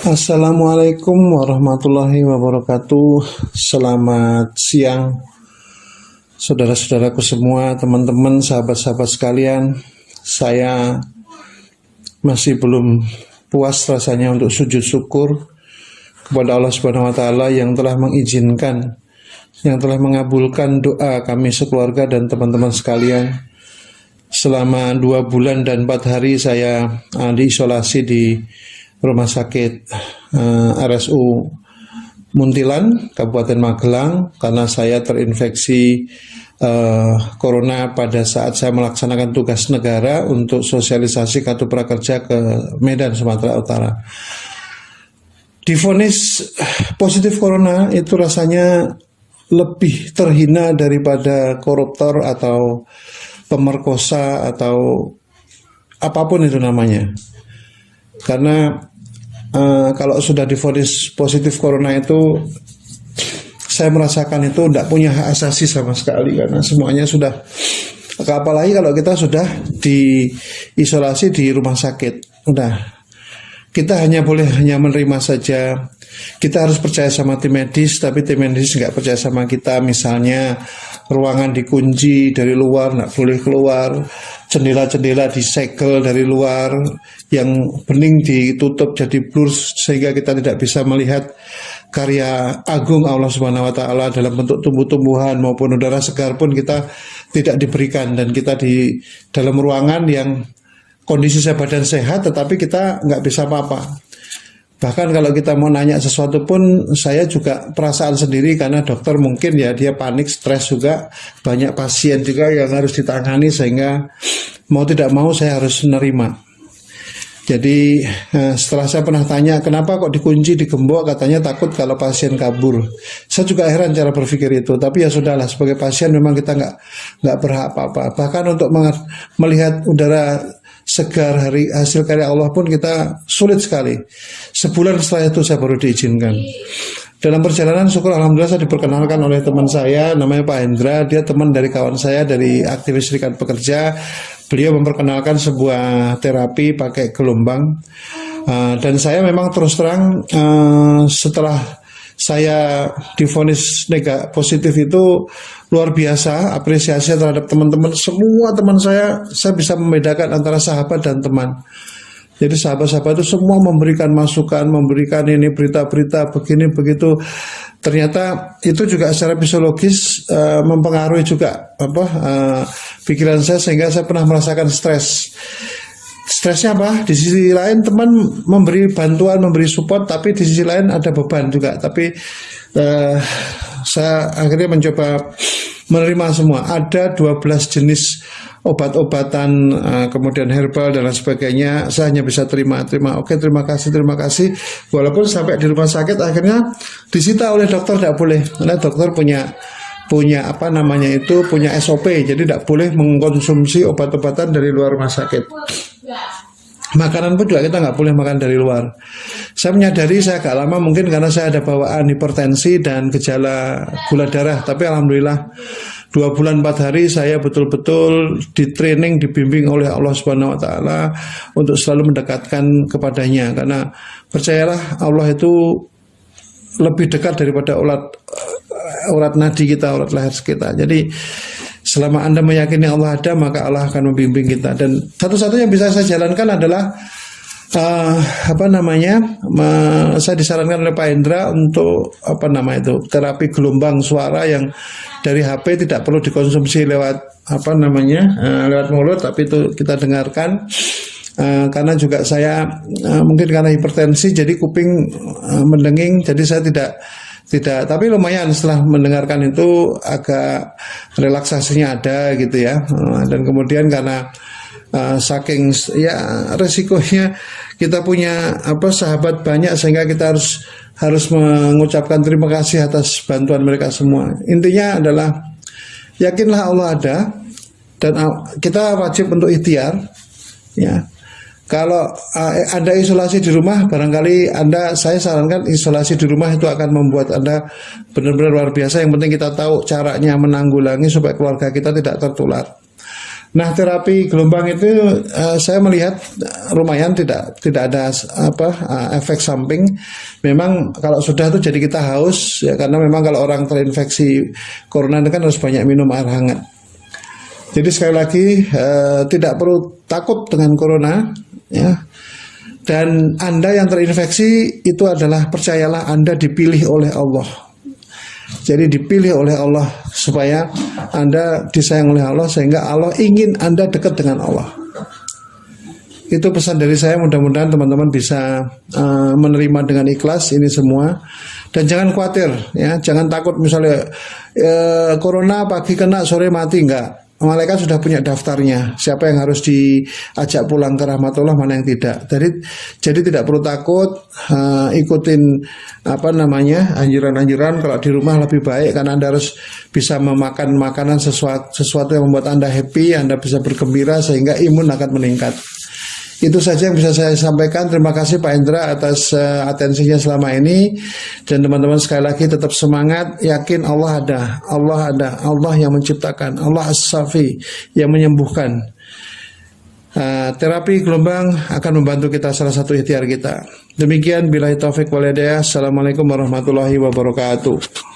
Assalamualaikum warahmatullahi wabarakatuh. Selamat siang, saudara-saudaraku semua, teman-teman, sahabat-sahabat sekalian. Saya masih belum puas rasanya untuk sujud syukur kepada Allah Subhanahu wa Ta'ala yang telah mengizinkan, yang telah mengabulkan doa kami sekeluarga dan teman-teman sekalian. Selama 2 bulan dan 4 hari saya diisolasi di Rumah Sakit RSU Muntilan, Kabupaten Magelang, karena saya terinfeksi corona pada saat saya melaksanakan tugas negara untuk sosialisasi kartu prakerja ke Medan, Sumatera Utara. Divonis positif corona itu rasanya lebih terhina daripada koruptor atau pemerkosa atau apapun itu namanya. Karena kalau sudah divonis positif corona itu, saya merasakan itu tidak punya hak asasi sama sekali, karena semuanya sudah, apalagi kalau kita sudah diisolasi di rumah sakit, udah kita boleh hanya menerima saja. Kita harus percaya sama tim medis, tapi tim medis nggak percaya sama kita. Misalnya ruangan dikunci dari luar, nggak boleh keluar, jendela-jendela disegel dari luar, yang bening ditutup jadi blur sehingga kita tidak bisa melihat karya agung Allah Subhanahu wa Ta'ala dalam bentuk tumbuh-tumbuhan maupun udara segar pun kita tidak diberikan, dan kita di dalam ruangan yang kondisi badan sehat tetapi kita nggak bisa apa-apa. Bahkan kalau kita mau nanya sesuatu pun saya juga perasaan sendiri, karena dokter mungkin ya dia panik, stres juga, banyak pasien juga yang harus ditangani, sehingga mau tidak mau saya harus menerima. Jadi setelah saya pernah tanya kenapa kok dikunci, digembok, katanya takut kalau pasien kabur. Saya juga heran cara berpikir itu, tapi ya sudahlah, sebagai pasien memang kita nggak berhak apa-apa. Bahkan untuk melihat udara segar hasil karya Allah pun kita sulit sekali. Sebulan setelah itu saya baru diizinkan. Dalam perjalanan syukur alhamdulillah saya diperkenalkan oleh teman saya, namanya Pak Hendra. Dia teman dari kawan saya dari aktivis serikat pekerja. Beliau memperkenalkan sebuah terapi pakai gelombang, dan saya memang terus terang setelah saya divonis positif itu luar biasa apresiasi terhadap teman-teman, semua teman saya bisa membedakan antara sahabat dan teman. Jadi sahabat-sahabat itu semua memberikan masukan, memberikan ini berita-berita begini begitu. Ternyata itu juga secara fisiologis mempengaruhi juga pikiran saya, sehingga saya pernah merasakan stres. Stresnya apa? Di sisi lain teman memberi bantuan, memberi support, tapi di sisi lain ada beban juga. Tapi saya akhirnya mencoba menerima semua. Ada 12 jenis obat-obatan, kemudian herbal dan lain sebagainya. Saya hanya bisa terima. Oke, terima kasih. Walaupun sampai di rumah sakit akhirnya disita oleh dokter, tidak boleh. Karena dokter punya punya SOP, jadi tidak boleh mengkonsumsi obat-obatan dari luar rumah sakit. Makanan pun juga kita nggak boleh makan dari luar. Saya menyadari saya agak lama mungkin karena saya ada bawaan hipertensi dan gejala gula darah, tapi alhamdulillah 2 bulan 4 hari saya betul-betul di training, dibimbing oleh Allah Subhanahu wa Ta'ala untuk selalu mendekatkan kepadanya, karena percayalah Allah itu lebih dekat daripada urat nadi kita, urat leher kita. Jadi selama Anda meyakini Allah ada, maka Allah akan membimbing kita. Dan satu-satunya yang bisa saya jalankan adalah saya disarankan oleh Pak Hendra untuk terapi gelombang suara yang dari HP, tidak perlu dikonsumsi lewat lewat mulut, tapi itu kita dengarkan. Karena juga saya mungkin karena hipertensi jadi kuping mendenging, jadi saya tidak, tapi lumayan setelah mendengarkan itu agak relaksasinya ada gitu ya. Dan kemudian karena saking ya resikonya kita punya sahabat banyak, sehingga kita harus mengucapkan terima kasih atas bantuan mereka semua. Intinya adalah yakinlah Allah ada, dan kita wajib untuk ikhtiar ya. Kalau Anda isolasi di rumah, barangkali saya sarankan isolasi di rumah itu akan membuat Anda benar-benar luar biasa. Yang penting kita tahu caranya menanggulangi supaya keluarga kita tidak tertular. Nah, terapi gelombang itu saya melihat lumayan tidak ada efek samping. Memang kalau sudah itu jadi kita haus ya, karena memang kalau orang terinfeksi corona itu kan harus banyak minum air hangat. Jadi sekali lagi tidak perlu takut dengan corona ya. Dan Anda yang terinfeksi itu adalah, percayalah, Anda dipilih oleh Allah. Jadi dipilih oleh Allah supaya Anda disayang oleh Allah, sehingga Allah ingin Anda dekat dengan Allah. Itu pesan dari saya, mudah-mudahan teman-teman bisa menerima dengan ikhlas ini semua. Dan jangan khawatir ya, jangan takut misalnya corona pagi kena sore mati, enggak. Malaikat sudah punya daftarnya, siapa yang harus diajak pulang ke rahmatullah, mana yang tidak. Jadi tidak perlu takut, ikutin anjuran-anjuran. Kalau di rumah lebih baik, karena Anda harus bisa memakan makanan sesuatu yang membuat Anda happy, Anda bisa bergembira sehingga imun akan meningkat. Itu saja yang bisa saya sampaikan. Terima kasih Pak Indra atas atensinya selama ini. Dan teman-teman sekali lagi tetap semangat, yakin Allah ada, Allah yang menciptakan, Allah As-Safi yang menyembuhkan. Terapi gelombang akan membantu kita, salah satu ikhtiar kita. Demikian, billahi taufik wal hidayah. Assalamualaikum warahmatullahi wabarakatuh.